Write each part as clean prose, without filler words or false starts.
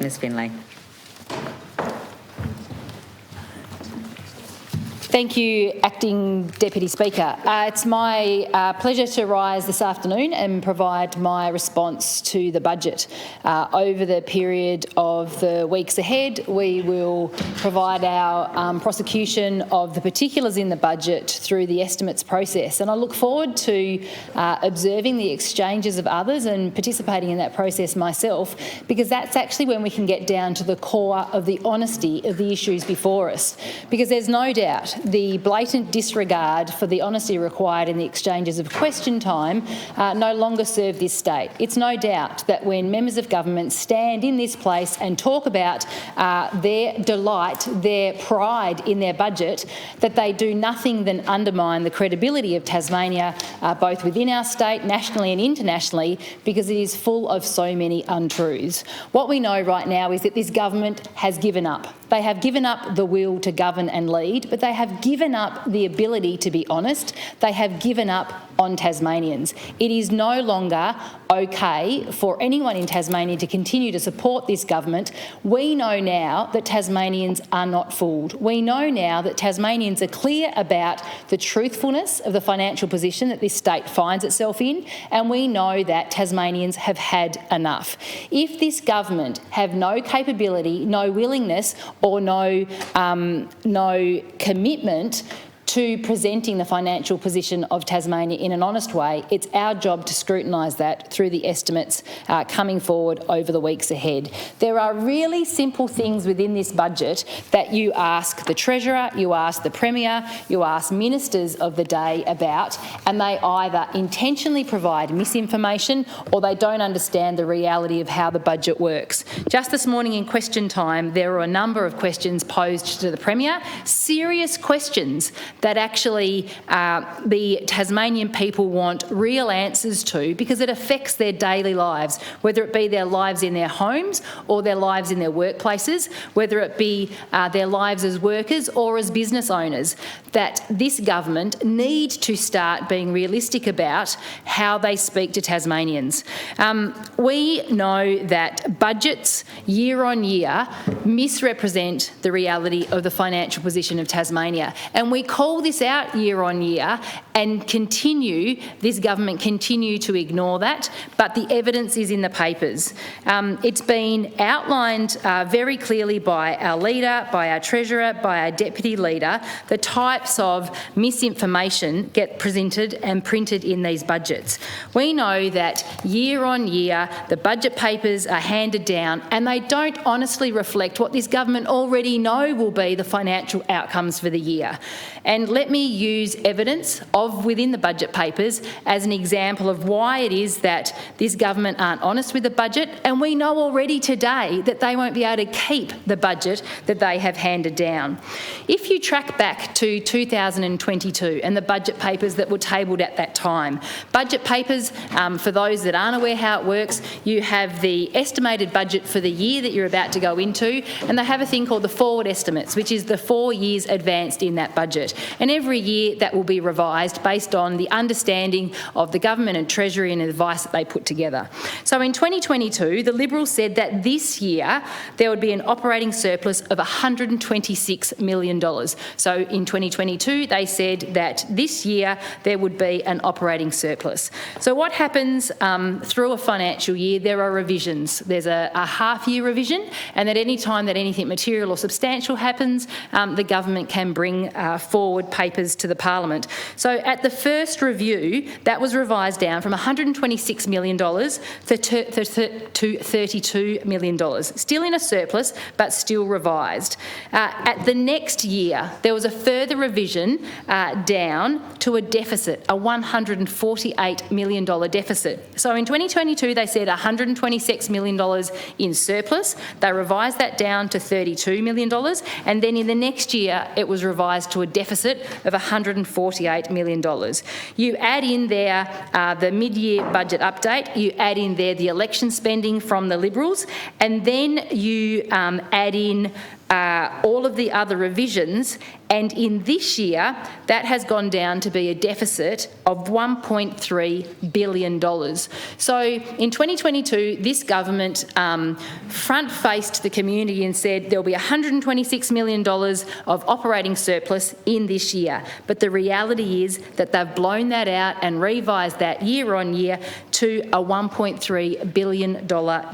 Ms Finlay. Thank you, Acting Deputy Speaker. It's my pleasure to rise this afternoon and provide my response to the budget. Over the period of the weeks ahead, we will provide our prosecution of the particulars in the budget through the estimates process, and I look forward to observing the exchanges of others and participating in that process myself, because that's actually when we can get down to the core of the honesty of the issues before us. Because there's no doubt the blatant disregard for the honesty required in the exchanges of question time no longer serve this state. It's no doubt that when members of government stand in this place and talk about their delight, their pride in their budget, that they do nothing than undermine the credibility of Tasmania, both within our state, nationally and internationally, because it is full of so many untruths. What we know right now is that this government has given up. They have given up the will to govern and lead, but they have given up the ability to be honest. They have given up on Tasmanians. It is no longer okay for anyone in Tasmania to continue to support this government. We know now that Tasmanians are not fooled. We know now that Tasmanians are clear about the truthfulness of the financial position that this state finds itself in, and we know that Tasmanians have had enough. If this government have no capability, no willingness or no commitment to presenting the financial position of Tasmania in an honest way, it's our job to scrutinise that through the estimates coming forward over the weeks ahead. There are really simple things within this budget that you ask the Treasurer, you ask the Premier, you ask ministers of the day about, and they either intentionally provide misinformation or they don't understand the reality of how the budget works. Just this morning in question time, there were a number of questions posed to the Premier, serious questions that actually the Tasmanian people want real answers to, because it affects their daily lives, whether it be their lives in their homes or their lives in their workplaces, whether it be their lives as workers or as business owners, that this government need to start being realistic about how they speak to Tasmanians. We know that budgets year on year misrepresent the reality of the financial position of Tasmania, and we call this out year on year, and this government continue to ignore that, but the evidence is in the papers. It's been outlined very clearly by our leader, by our Treasurer, by our Deputy Leader, the types of misinformation get presented and printed in these budgets. We know that year on year the budget papers are handed down and they don't honestly reflect what this government already know will be the financial outcomes for the year. And let me use evidence of within the budget papers as an example of why it is that this government aren't honest with the budget, and we know already today that they won't be able to keep the budget that they have handed down. If you track back to 2022 and the budget papers that were tabled at that time, budget papers, for those that aren't aware how it works, you have the estimated budget for the year that you're about to go into, and they have a thing called the forward estimates, which is the 4 years advanced in that budget. And every year that will be revised based on the understanding of the government and Treasury and advice that they put together. So in 2022, the Liberals said that this year there would be an operating surplus of $126 million. So in 2022, they said that this year there would be an operating surplus. So what happens through a financial year? There are revisions. There's a half-year revision, and at any time that anything material or substantial happens, the government can bring forward papers to the Parliament. So at the first review, that was revised down from $126 million to $32 million. Still in a surplus, but still revised. At the next year, there was a further revision down to a deficit, a $148 million deficit. So in 2022, they said $126 million in surplus. They revised that down to $32 million. And then in the next year, it was revised to a deficit of $148 million. You add in there the mid-year budget update, you add in there the election spending from the Liberals, and then you add in all of the other revisions, and in this year, that has gone down to be a deficit of $1.3 billion. So in 2022, this government front-faced the community and said there'll be $126 million of operating surplus in this year. But the reality is that they've blown that out and revised that year on year to a $1.3 billion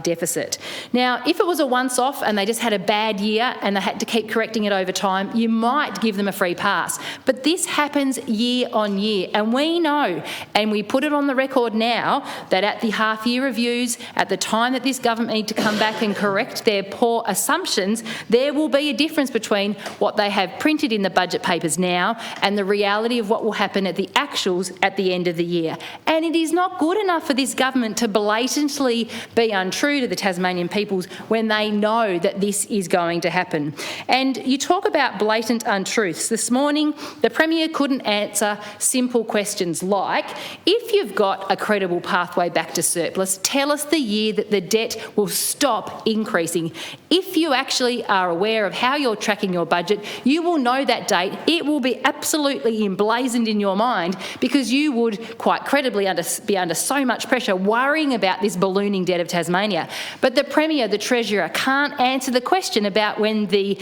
deficit. Now, if it was a once-off and they just had a bad year and they had to keep correcting it over time, you might give them a free pass. But this happens year on year, and we know, and we put it on the record now, that at the half-year reviews, at the time that this government need to come back and correct their poor assumptions, there will be a difference between what they have printed in the budget papers now and the reality of what will happen at the actuals at the end of the year. And it is not good enough for this government to blatantly be untrue to the Tasmanian peoples when they know that this is going to happen. And you talk about blatant untruths. This morning, the Premier couldn't answer simple questions like, if you've got a credible pathway back to surplus, tell us the year that the debt will stop increasing. If you actually are aware of how you're tracking your budget, you will know that date. It will be absolutely emblazoned in your mind, because you would quite credibly be under so much pressure worrying about this ballooning debt of Tasmania. But the Premier, the Treasurer, can't answer the question about when the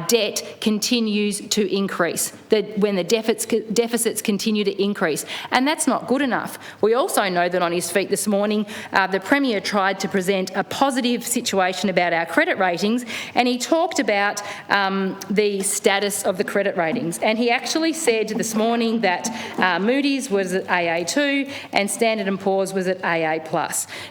debt continues to increase, when the deficits continue to increase. And that's not good enough. We also know that on his feet this morning, the Premier tried to present a positive situation about our credit ratings, and he talked about the status of the credit ratings. And he actually said this morning that Moody's was at AA2 and Standard & Poor's was at AA+.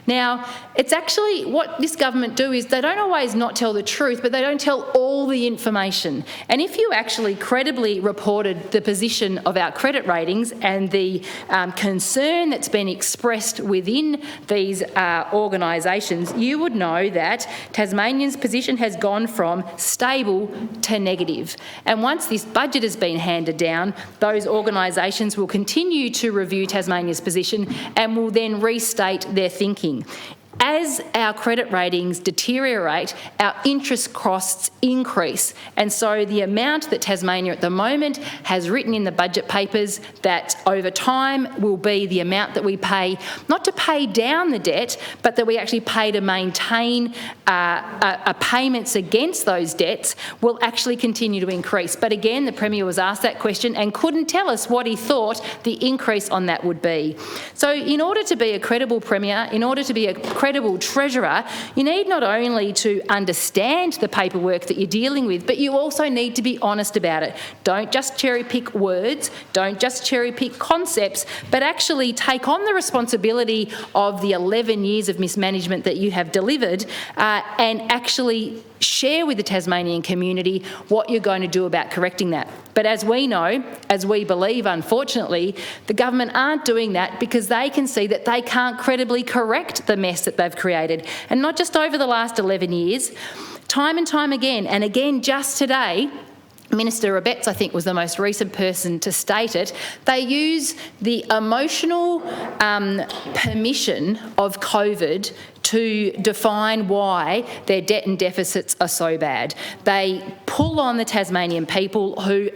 Now, it's actually what this government do is they don't always not tell the truth, but they don't tell all the information. And if you actually credibly reported the position of our credit ratings and the concern that's been expressed within these organisations, you would know that Tasmanians' position has gone from stable to negative. And once this budget has been handed down, those organisations will continue to review Tasmania's position and will then restate their thinking. As our credit ratings deteriorate, our interest costs increase. And so the amount that Tasmania at the moment has written in the budget papers that over time will be the amount that we pay, not to pay down the debt, but that we actually pay to maintain payments against those debts, will actually continue to increase. But again, the Premier was asked that question and couldn't tell us what he thought the increase on that would be. So in order to be a credible Premier, in order to be a credible Treasurer, you need not only to understand the paperwork that you're dealing with, but you also need to be honest about it. Don't just cherry-pick words, don't just cherry-pick concepts, but actually take on the responsibility of the 11 years of mismanagement that you have delivered and actually share with the Tasmanian community what you're going to do about correcting that. But as we know, as we believe, unfortunately, the government aren't doing that because they can see that they can't credibly correct the mess that they've created. And not just over the last 11 years, time and time again, and again just today, Minister Abetz, I think, was the most recent person to state it. They use the emotional permission of COVID to define why their debt and deficits are so bad. They pull on the Tasmanian people who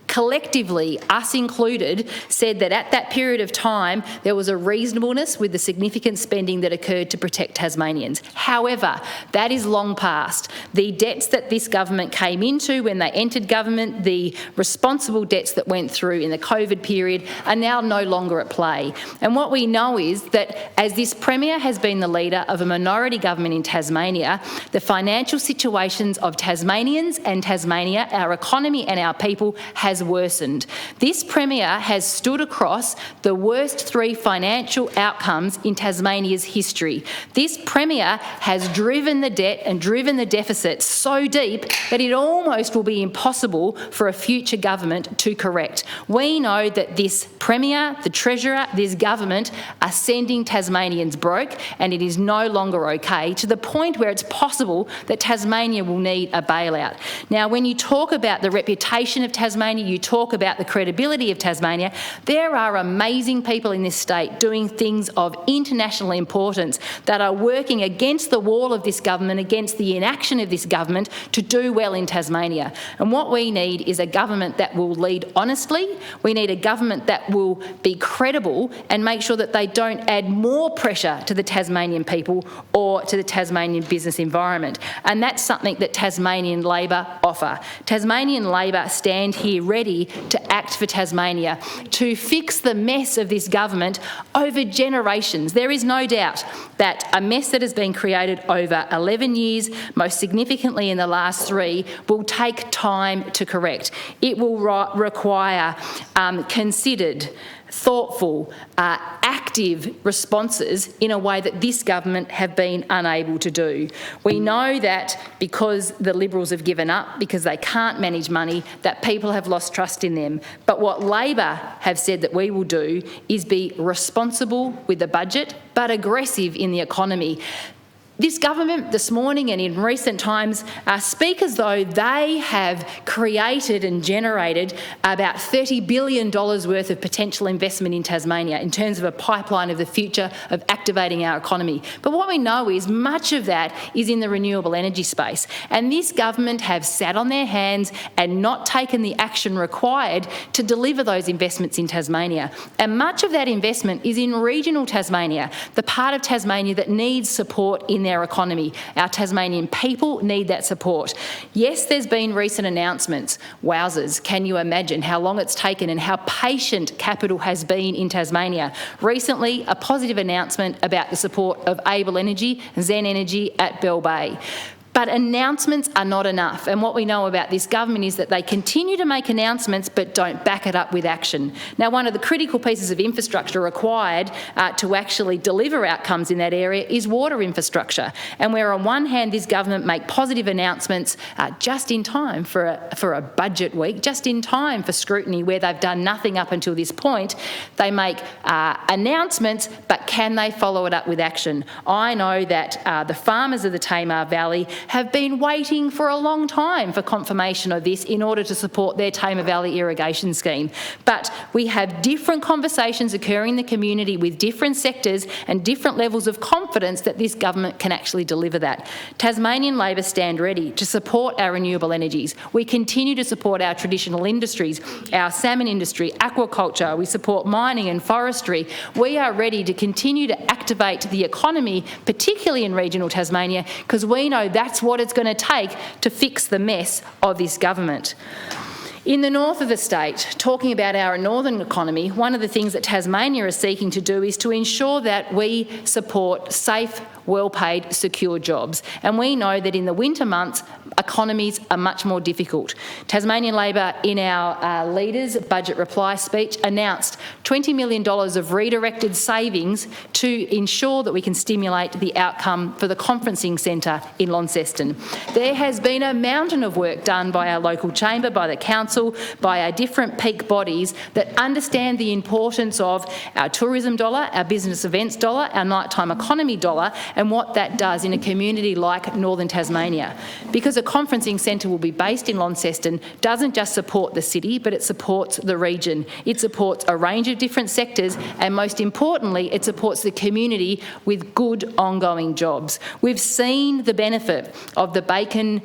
collectively, us included, said that at that period of time there was a reasonableness with the significant spending that occurred to protect Tasmanians. However, that is long past. The debts that this government came into when they entered government, the responsible debts that went through in the COVID period, are now no longer at play. And what we know is that as this Premier has been the leader of a minority government in Tasmania, the financial situations of Tasmanians and Tasmania, our economy and our people, has worsened. This Premier has stood across the worst 3 financial outcomes in Tasmania's history. This Premier has driven the debt and driven the deficit so deep that it almost will be impossible for a future government to correct. We know that this Premier, the Treasurer, this government are sending Tasmanians broke, and it is no longer okay, to the point where it's possible that Tasmania will need a bailout. Now, when you talk about the reputation of Tasmania, you talk about the credibility of Tasmania. There are amazing people in this state doing things of international importance that are working against the wall of this government, against the inaction of this government to do well in Tasmania. And what we need is a government that will lead honestly. We need a government that will be credible and make sure that they don't add more pressure to the Tasmanian people or to the Tasmanian business environment. And that's something that Tasmanian Labor offer. Tasmanian Labor stand here ready to act for Tasmania, to fix the mess of this government over generations. There is no doubt that a mess that has been created over 11 years, most significantly in the last 3, will take time to correct. It will require considered, thoughtful, active responses in a way that this government have been unable to do. We know that because the Liberals have given up, because they can't manage money, that people have lost trust in them. But what Labor have said that we will do is be responsible with the budget, but aggressive in the economy. This government this morning and in recent times speak as though they have created and generated about $30 billion worth of potential investment in Tasmania in terms of a pipeline of the future of activating our economy. But what we know is much of that is in the renewable energy space. And this government have sat on their hands and not taken the action required to deliver those investments in Tasmania. And much of that investment is in regional Tasmania, the part of Tasmania that needs support in their economy. Our Tasmanian people need that support. Yes, there's been recent announcements. Wowzers, can you imagine how long it's taken and how patient capital has been in Tasmania? Recently, a positive announcement about the support of Able Energy, Zen Energy at Bell Bay. But announcements are not enough. And what we know about this government is that they continue to make announcements but don't back it up with action. Now, one of the critical pieces of infrastructure required to actually deliver outcomes in that area is water infrastructure. And where on one hand this government make positive announcements just in time for a budget week, just in time for scrutiny where they've done nothing up until this point, they make announcements, but can they follow it up with action? I know that the farmers of the Tamar Valley have been waiting for a long time for confirmation of this in order to support their Tamar Valley irrigation scheme. But we have different conversations occurring in the community with different sectors and different levels of confidence that this government can actually deliver that. Tasmanian Labor stand ready to support our renewable energies. We continue to support our traditional industries, our salmon industry, aquaculture. We support mining and forestry. We are ready to continue to activate the economy, particularly in regional Tasmania, because we know that's what it's going to take to fix the mess of this government. In the north of the state, talking about our northern economy, one of the things that Tasmania is seeking to do is to ensure that we support safe, well-paid, secure jobs. And we know that in the winter months, economies are much more difficult. Tasmanian Labor, in our leaders' budget reply speech, announced $20 million of redirected savings to ensure that we can stimulate the outcome for the conferencing centre in Launceston. There has been a mountain of work done by our local chamber, by the council, by our different peak bodies that understand the importance of our tourism dollar, our business events dollar, our nighttime economy dollar, and what that does in a community like Northern Tasmania. Because a conferencing centre will be based in Launceston doesn't just support the city, but it supports the region. It supports a range of different sectors, and most importantly, it supports the community with good ongoing jobs. We've seen the benefit of the Bacon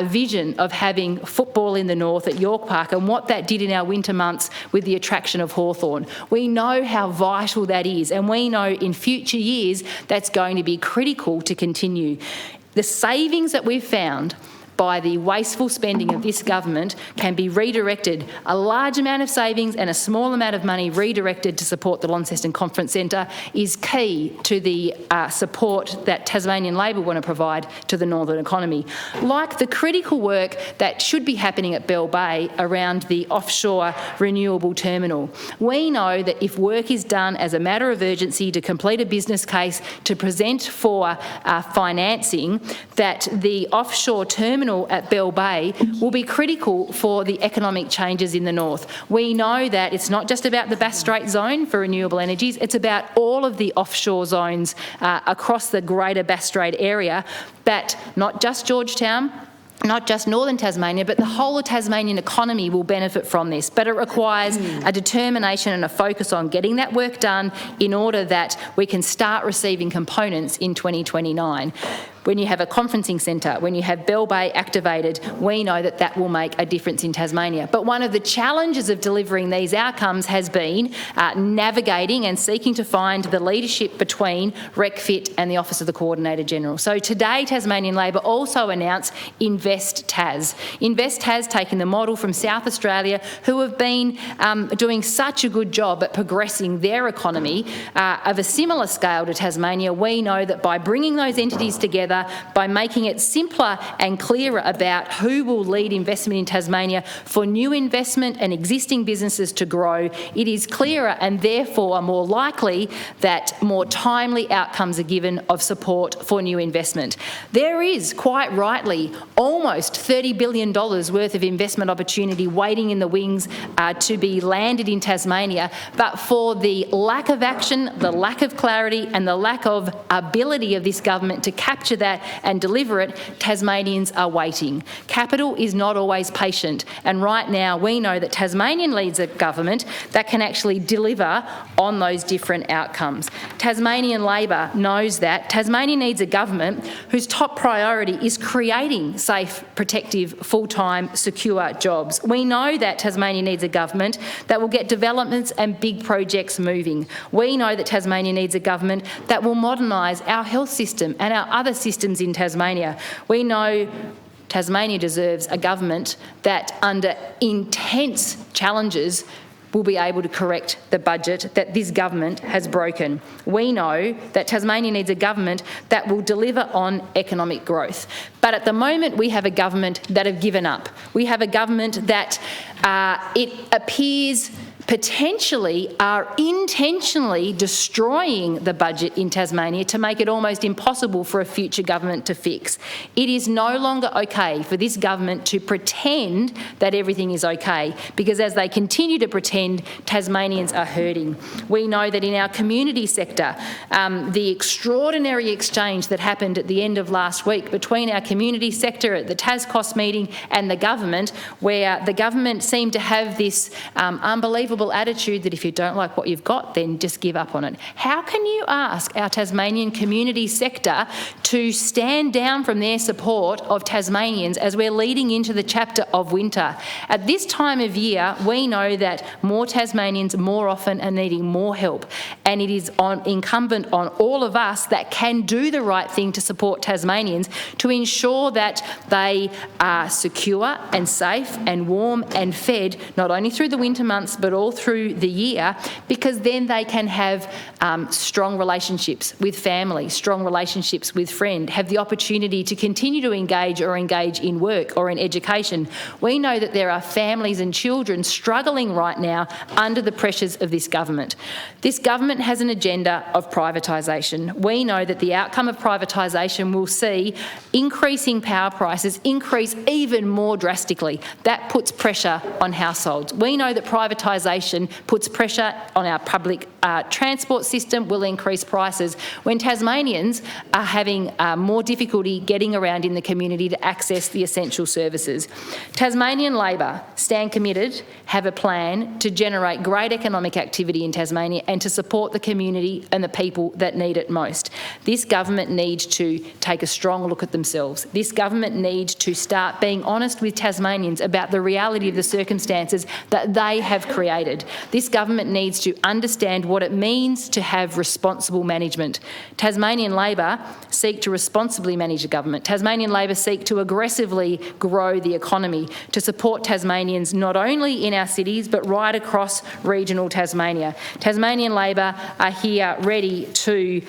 vision of having football in the north at York Park and what that did in our winter months with the attraction of Hawthorn. We know how vital that is, and we know in future years that's going to be critical to continue. The savings that we've found by the wasteful spending of this government can be redirected. A large amount of savings and a small amount of money redirected to support the Launceston Conference Centre is key to the support that Tasmanian Labor want to provide to the northern economy. Like the critical work that should be happening at Bell Bay around the offshore renewable terminal. We know that if work is done as a matter of urgency to complete a business case, to present for financing, that the offshore terminal at Bell Bay will be critical for the economic changes in the north. We know that it's not just about the Bass Strait zone for renewable energies, it's about all of the offshore zones across the greater Bass Strait area, that not just Georgetown, not just northern Tasmania, but the whole of Tasmanian economy will benefit from this. But it requires a determination and a focus on getting that work done in order that we can start receiving components in 2029. When you have a conferencing centre, when you have Bell Bay activated, we know that that will make a difference in Tasmania. But one of the challenges of delivering these outcomes has been navigating and seeking to find the leadership between RecFit and the Office of the Coordinator General. So today, Tasmanian Labor also announced Invest Tas. Invest Tas, taking the model from South Australia, who have been doing such a good job at progressing their economy of a similar scale to Tasmania. We know that by bringing those entities together, by making it simpler and clearer about who will lead investment in Tasmania for new investment and existing businesses to grow, it is clearer and therefore more likely that more timely outcomes are given of support for new investment. There is, quite rightly, almost $30 billion worth of investment opportunity waiting in the wings to be landed in Tasmania, but for the lack of action, the lack of clarity and the lack of ability of this government to capture that and deliver it, Tasmanians are waiting. Capital is not always patient, and right now we know that Tasmanian needs a government that can actually deliver on those different outcomes. Tasmanian Labor knows that. Tasmania needs a government whose top priority is creating safe, protective, full-time, secure jobs. We know that Tasmania needs a government that will get developments and big projects moving. We know that Tasmania needs a government that will modernise our health system and our other systems in Tasmania. We know Tasmania deserves a government that, under intense challenges, will be able to correct the budget that this government has broken. We know that Tasmania needs a government that will deliver on economic growth. But at the moment, we have a government that have given up. We have a government that it appears potentially are intentionally destroying the budget in Tasmania to make it almost impossible for a future government to fix. It is no longer okay for this government to pretend that everything is okay, because as they continue to pretend, Tasmanians are hurting. We know that in our community sector, the extraordinary exchange that happened at the end of last week between our community sector at the TASCOS meeting and the government, where the government seemed to have this unbelievable attitude that if you don't like what you've got, then just give up on it. How can you ask our Tasmanian community sector to stand down from their support of Tasmanians as we're leading into the chapter of winter? At this time of year, we know that more Tasmanians more often are needing more help, and it is incumbent on all of us that can do the right thing to support Tasmanians to ensure that they are secure and safe and warm and fed, not only through the winter months but all through the year, because then they can have strong relationships with family, strong relationships with friends, have the opportunity to continue to engage in work or in education. We know that there are families and children struggling right now under the pressures of this government. This government has an agenda of privatisation. We know that the outcome of privatisation will see increasing power prices increase even more drastically. That puts pressure on households. We know that privatisation puts pressure on our public transport system, will increase prices when Tasmanians are having more difficulty getting around in the community to access the essential services. Tasmanian Labor stand committed, have a plan to generate great economic activity in Tasmania and to support the community and the people that need it most. This government needs to take a strong look at themselves. This government needs to start being honest with Tasmanians about the reality of the circumstances that they have created. This government needs to understand what it means to have responsible management. Tasmanian Labor seek to responsibly manage the government. Tasmanian Labor seek to aggressively grow the economy to support Tasmanians not only in our cities but right across regional Tasmania. Tasmanian Labor are here ready to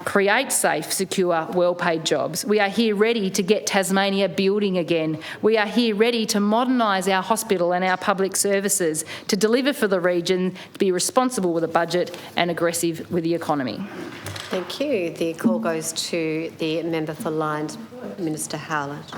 create safe, secure, well-paid jobs. We are here ready to get Tasmania building again. We are here ready to modernise our hospital and our public services, to deliver for the region, to be responsible with a budget and aggressive with the economy. Thank you. The call goes to the member for Lyons, Minister Howlett.